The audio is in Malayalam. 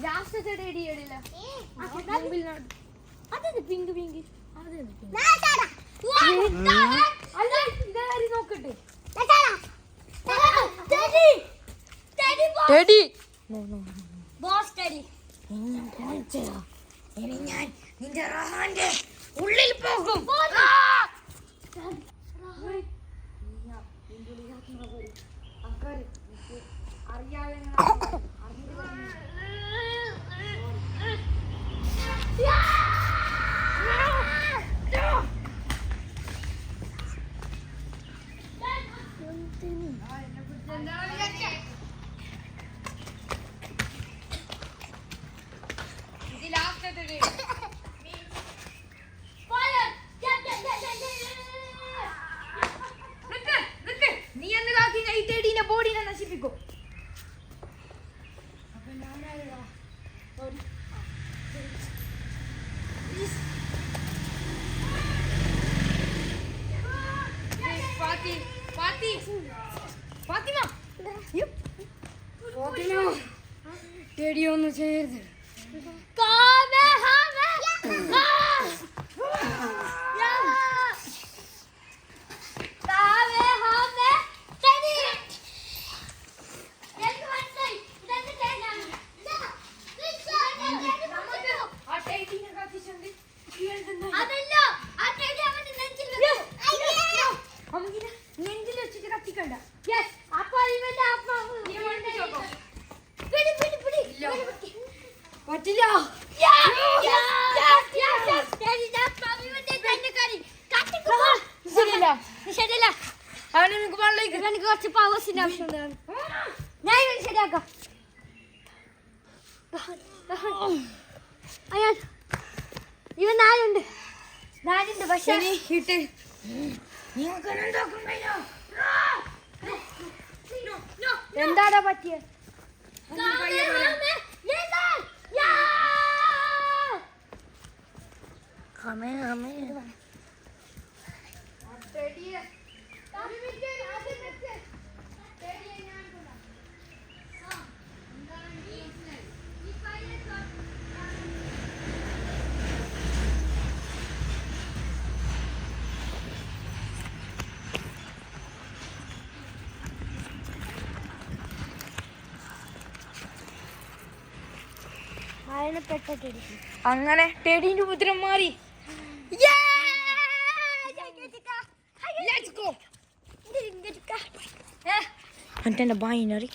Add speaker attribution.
Speaker 1: ലാസ്റ്റത്തെ ടെഡി ഇടില്ല. അതെന്ത് പിങ്ക് പിങ്ക് അല്ല ഇതാരി നോക്കട്ടെ. ടെഡി ബോസ് ടെഡി ഇനി ഞാൻ നിന്റെ റഹാന്റെ ഉള്ളിൽ പോകും. നീ എന്ന് കാക്കി ഈ ടെഡീന്റെ ബോഡിനെ നശിപ്പിക്കും. ടെഡി ഒന്നും ചെയ്യരുത്. നെഞ്ചിൽ വെച്ചിട്ട് കത്തിക്കണ്ട. പറ്റില്ല. ശരിയല്ല. അവനെ എനിക്ക് വെള്ളമൊക്കെ എനിക്ക് കുറച്ച് പവേഴ്സിന്റെ ആവശ്യമുണ്ട്. ഞാൻ ഇവന് ശരിയാക്കാം. അയാൾ ഇവൻ നാലുണ്ട് പക്ഷേ ഇട്ട് എന്താടാ പറ്റിയ? അങ്ങനെ ടെഡീന്റെ ഉപദ്രവം മാറി. എന്റെ ബൈനറി